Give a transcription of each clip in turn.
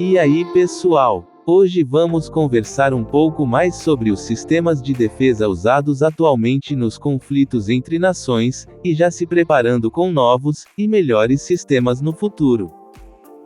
E aí pessoal, hoje vamos conversar um pouco mais sobre os sistemas de defesa usados atualmente nos conflitos entre nações, e já se preparando com novos, e melhores sistemas no futuro.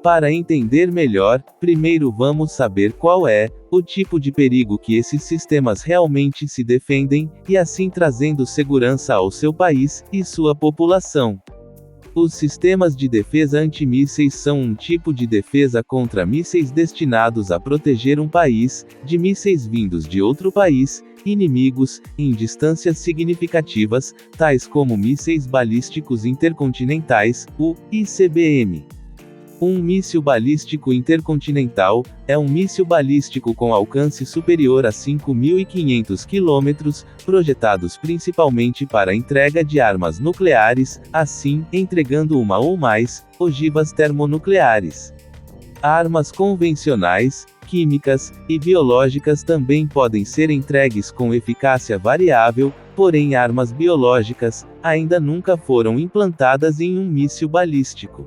Para entender melhor, primeiro vamos saber qual é o tipo de perigo que esses sistemas realmente se defendem, e assim trazendo segurança ao seu país e sua população. Os sistemas de defesa antimísseis são um tipo de defesa contra mísseis destinados a proteger um país de mísseis vindos de outro país, inimigos, em distâncias significativas, tais como mísseis balísticos intercontinentais, o ICBM. Um míssil balístico intercontinental é um míssil balístico com alcance superior a 5.500 km, projetados principalmente para a entrega de armas nucleares, assim, entregando uma ou mais ogivas termonucleares. Armas convencionais, químicas e biológicas também podem ser entregues com eficácia variável, porém armas biológicas ainda nunca foram implantadas em um míssil balístico.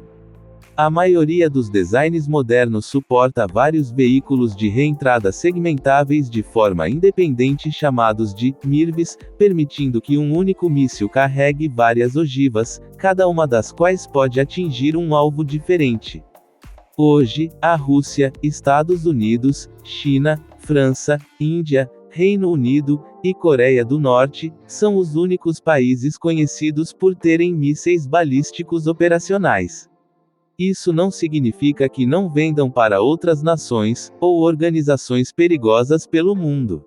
A maioria dos designs modernos suporta vários veículos de reentrada segmentáveis de forma independente chamados de MIRVs, permitindo que um único míssil carregue várias ogivas, cada uma das quais pode atingir um alvo diferente. Hoje, a Rússia, Estados Unidos, China, França, Índia, Reino Unido e Coreia do Norte são os únicos países conhecidos por terem mísseis balísticos operacionais. Isso não significa que não vendam para outras nações, ou organizações perigosas pelo mundo.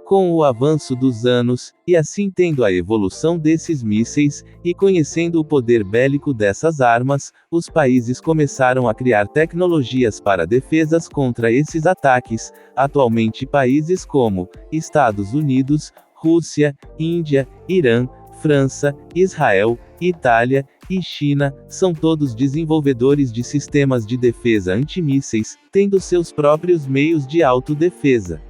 Com o avanço dos anos, e assim tendo a evolução desses mísseis, e conhecendo o poder bélico dessas armas, os países começaram a criar tecnologias para defesas contra esses ataques. Atualmente países como Estados Unidos, Rússia, Índia, Irã, França, Israel, Itália e China são todos desenvolvedores de sistemas de defesa antimísseis, tendo seus próprios meios de autodefesa.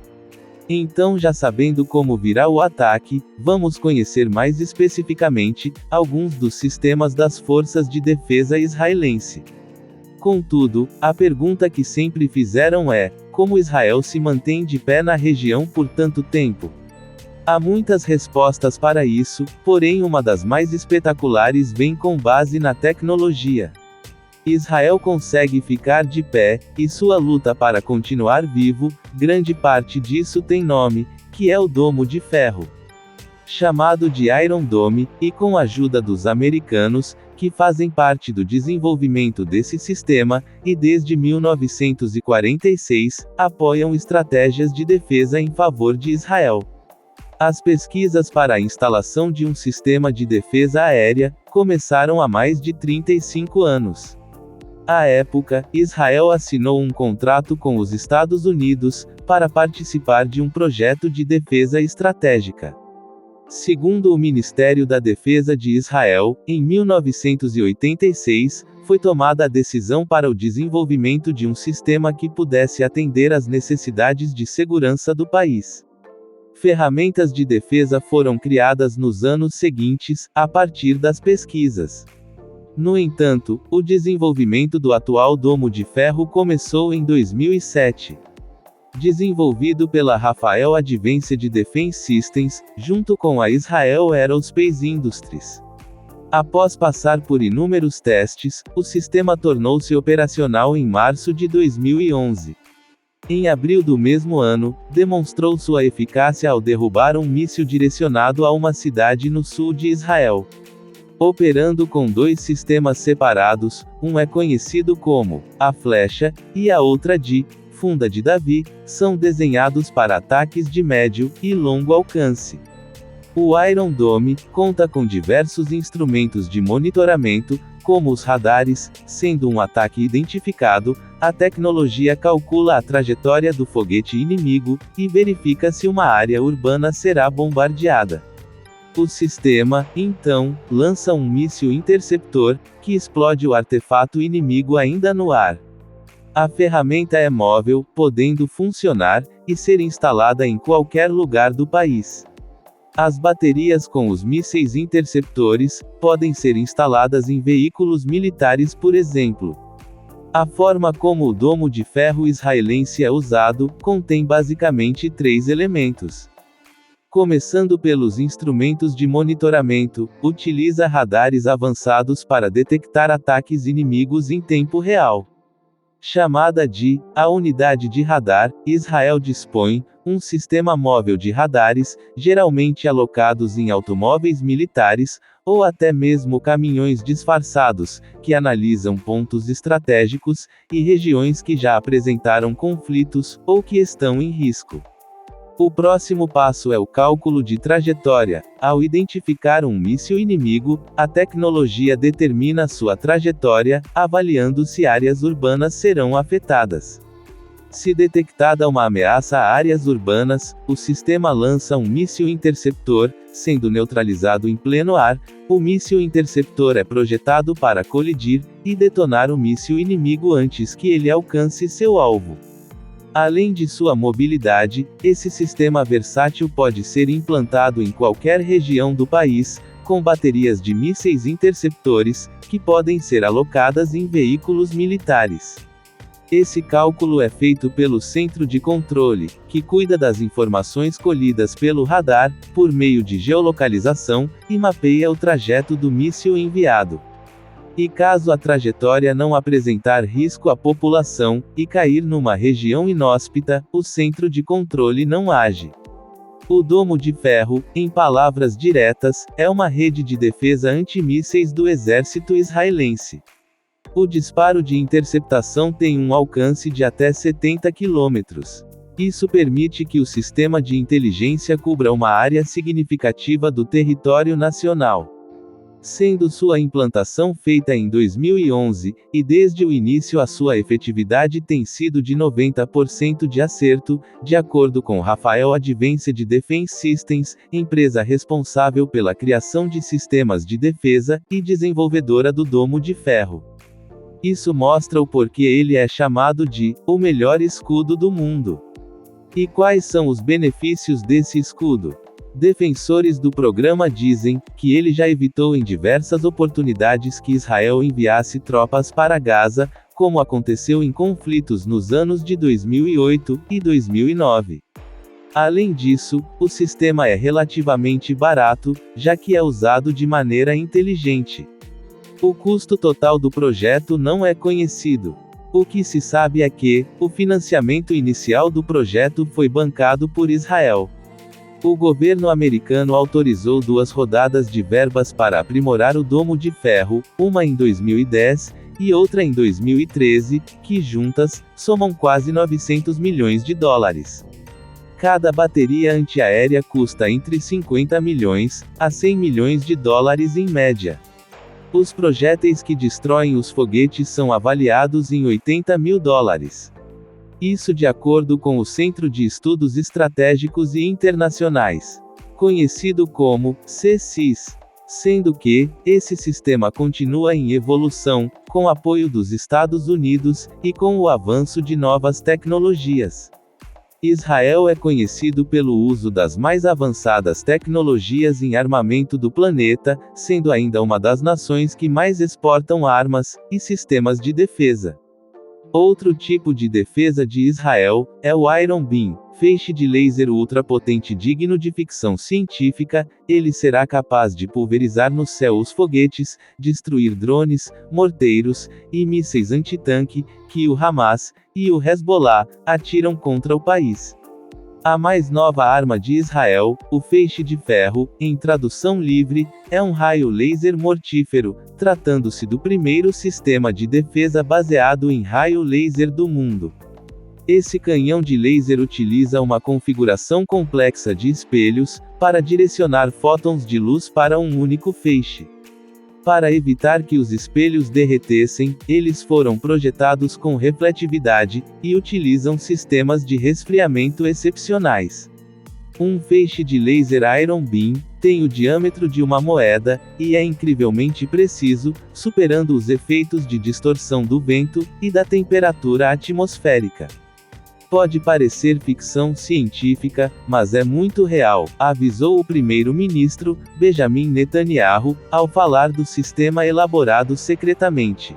Então, já sabendo como virá o ataque, vamos conhecer mais especificamente alguns dos sistemas das forças de defesa israelense. Contudo, a pergunta que sempre fizeram é: como Israel se mantém de pé na região por tanto tempo? Há muitas respostas para isso, porém uma das mais espetaculares vem com base na tecnologia. Israel consegue ficar de pé, e sua luta para continuar vivo, grande parte disso tem nome, que é o Domo de Ferro. Chamado de Iron Dome, e com a ajuda dos americanos, que fazem parte do desenvolvimento desse sistema, e desde 1946, apoiam estratégias de defesa em favor de Israel. As pesquisas para a instalação de um sistema de defesa aérea começaram há mais de 35 anos. À época, Israel assinou um contrato com os Estados Unidos para participar de um projeto de defesa estratégica. Segundo o Ministério da Defesa de Israel, em 1986, foi tomada a decisão para o desenvolvimento de um sistema que pudesse atender às necessidades de segurança do país. Ferramentas de defesa foram criadas nos anos seguintes, a partir das pesquisas. No entanto, o desenvolvimento do atual Domo de Ferro começou em 2007. Desenvolvido pela Rafael Advanced Defense Systems, junto com a Israel Aerospace Industries. Após passar por inúmeros testes, o sistema tornou-se operacional em março de 2011. Em abril do mesmo ano, demonstrou sua eficácia ao derrubar um míssil direcionado a uma cidade no sul de Israel. Operando com dois sistemas separados, um é conhecido como a flecha, e a outra de funda de Davi, são desenhados para ataques de médio e longo alcance. O Iron Dome conta com diversos instrumentos de monitoramento, como os radares. Sendo um ataque identificado, a tecnologia calcula a trajetória do foguete inimigo, e verifica se uma área urbana será bombardeada. O sistema, então, lança um míssil interceptor, que explode o artefato inimigo ainda no ar. A ferramenta é móvel, podendo funcionar, e ser instalada em qualquer lugar do país. As baterias com os mísseis interceptores podem ser instaladas em veículos militares, por exemplo. A forma como o domo de ferro israelense é usado, contém basicamente 3 elementos. Começando pelos instrumentos de monitoramento, utiliza radares avançados para detectar ataques inimigos em tempo real. Chamada de a unidade de radar, Israel dispõe um sistema móvel de radares, geralmente alocados em automóveis militares, ou até mesmo caminhões disfarçados, que analisam pontos estratégicos e regiões que já apresentaram conflitos ou que estão em risco. O próximo passo é o cálculo de trajetória. Ao identificar um míssil inimigo, a tecnologia determina sua trajetória, avaliando se áreas urbanas serão afetadas. Se detectada uma ameaça a áreas urbanas, o sistema lança um míssil interceptor, sendo neutralizado em pleno ar. O míssil interceptor é projetado para colidir e detonar o míssil inimigo antes que ele alcance seu alvo. Além de sua mobilidade, esse sistema versátil pode ser implantado em qualquer região do país, com baterias de mísseis interceptores, que podem ser alocadas em veículos militares. Esse cálculo é feito pelo centro de controle, que cuida das informações colhidas pelo radar, por meio de geolocalização, e mapeia o trajeto do míssil enviado. E caso a trajetória não apresentar risco à população, e cair numa região inóspita, o centro de controle não age. O domo de ferro, em palavras diretas, é uma rede de defesa antimísseis do exército israelense. O disparo de interceptação tem um alcance de até 70 km. Isso permite que o sistema de inteligência cubra uma área significativa do território nacional. Sendo sua implantação feita em 2011, e desde o início a sua efetividade tem sido de 90% de acerto, de acordo com Rafael Advanced Defense Systems, empresa responsável pela criação de sistemas de defesa, e desenvolvedora do domo de ferro. Isso mostra o porquê ele é chamado de o melhor escudo do mundo. E quais são os benefícios desse escudo? Defensores do programa dizem que ele já evitou em diversas oportunidades que Israel enviasse tropas para Gaza, como aconteceu em conflitos nos anos de 2008 e 2009. Além disso, o sistema é relativamente barato, já que é usado de maneira inteligente. O custo total do projeto não é conhecido. O que se sabe é que o financiamento inicial do projeto foi bancado por Israel. O governo americano autorizou 2 rodadas de verbas para aprimorar o domo de ferro, uma em 2010 e outra em 2013, que juntas somam quase 900 milhões de dólares. Cada bateria antiaérea custa entre 50 milhões a 100 milhões de dólares em média. Os projéteis que destroem os foguetes são avaliados em 80 mil dólares. Isso de acordo com o Centro de Estudos Estratégicos e Internacionais, conhecido como CSIS. Sendo que, esse sistema continua em evolução, com apoio dos Estados Unidos, e com o avanço de novas tecnologias. Israel é conhecido pelo uso das mais avançadas tecnologias em armamento do planeta, sendo ainda uma das nações que mais exportam armas e sistemas de defesa. Outro tipo de defesa de Israel é o Iron Beam, feixe de laser ultrapotente digno de ficção científica. Ele será capaz de pulverizar no céu os foguetes, destruir drones, morteiros e mísseis antitanque que o Hamas e o Hezbollah atiram contra o país. A mais nova arma de Israel, o feixe de ferro, em tradução livre, é um raio laser mortífero, tratando-se do primeiro sistema de defesa baseado em raio laser do mundo. Esse canhão de laser utiliza uma configuração complexa de espelhos, para direcionar fótons de luz para um único feixe. Para evitar que os espelhos derretessem, eles foram projetados com refletividade, e utilizam sistemas de resfriamento excepcionais. Um feixe de laser Iron Beam tem o diâmetro de uma moeda, e é incrivelmente preciso, superando os efeitos de distorção do vento e da temperatura atmosférica. Pode parecer ficção científica, mas é muito real, avisou o primeiro-ministro, Benjamin Netanyahu, ao falar do sistema elaborado secretamente.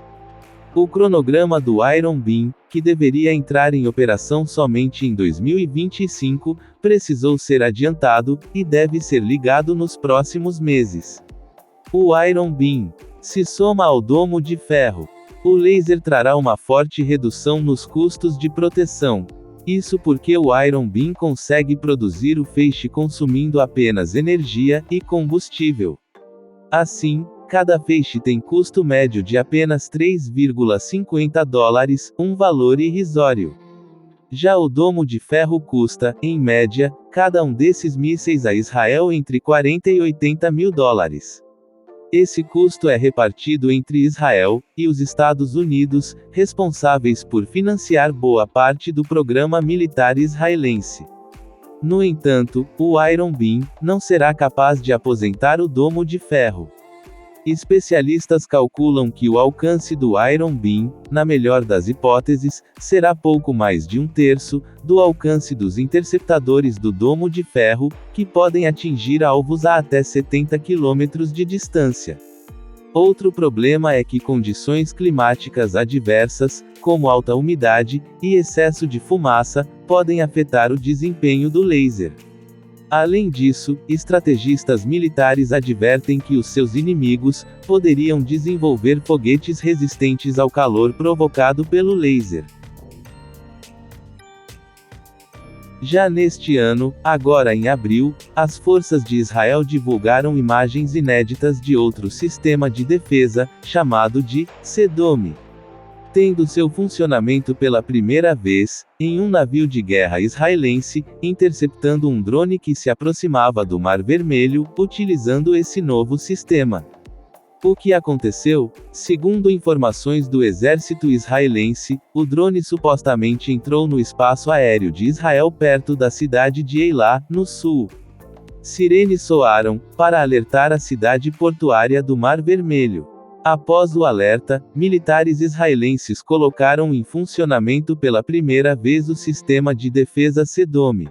O cronograma do Iron Beam, que deveria entrar em operação somente em 2025, precisou ser adiantado, e deve ser ligado nos próximos meses. O Iron Beam se soma ao domo de ferro. O laser trará uma forte redução nos custos de proteção. Isso porque o Iron Beam consegue produzir o feixe consumindo apenas energia e combustível. Assim, cada feixe tem custo médio de apenas $3,50, um valor irrisório. Já o domo de ferro custa, em média, cada um desses mísseis a Israel entre $40 e $80 mil. Esse custo é repartido entre Israel e os Estados Unidos, responsáveis por financiar boa parte do programa militar israelense. No entanto, o Iron Beam não será capaz de aposentar o domo de ferro. Especialistas calculam que o alcance do Iron Beam, na melhor das hipóteses, será pouco mais de 1/3 do alcance dos interceptadores do domo de ferro, que podem atingir alvos a até 70 km de distância. Outro problema é que condições climáticas adversas, como alta umidade e excesso de fumaça, podem afetar o desempenho do laser. Além disso, estrategistas militares advertem que os seus inimigos poderiam desenvolver foguetes resistentes ao calor provocado pelo laser. Já neste ano, agora em abril, as forças de Israel divulgaram imagens inéditas de outro sistema de defesa, chamado de Sedome. Tendo seu funcionamento pela primeira vez, em um navio de guerra israelense, interceptando um drone que se aproximava do Mar Vermelho, utilizando esse novo sistema. O que aconteceu? Segundo informações do exército israelense, o drone supostamente entrou no espaço aéreo de Israel perto da cidade de Eilat, no sul. Sirenes soaram, para alertar a cidade portuária do Mar Vermelho. Após o alerta, militares israelenses colocaram em funcionamento pela primeira vez o sistema de defesa Sedome,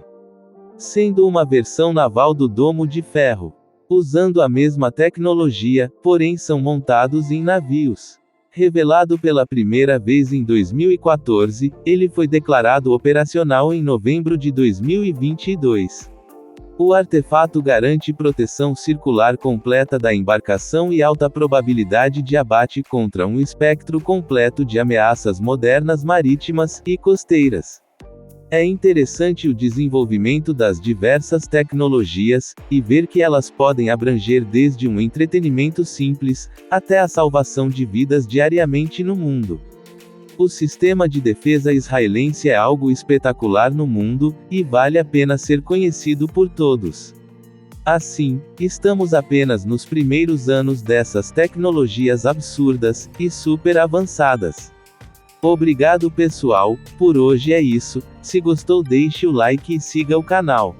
sendo uma versão naval do domo de ferro. Usando a mesma tecnologia, porém são montados em navios. Revelado pela primeira vez em 2014, ele foi declarado operacional em novembro de 2022. O artefato garante proteção circular completa da embarcação e alta probabilidade de abate contra um espectro completo de ameaças modernas marítimas e costeiras. É interessante o desenvolvimento das diversas tecnologias, e ver que elas podem abranger desde um entretenimento simples, até a salvação de vidas diariamente no mundo. O sistema de defesa israelense é algo espetacular no mundo, e vale a pena ser conhecido por todos. Assim, estamos apenas nos primeiros anos dessas tecnologias absurdas e super avançadas. Obrigado pessoal, por hoje é isso. Se gostou deixe o like e siga o canal.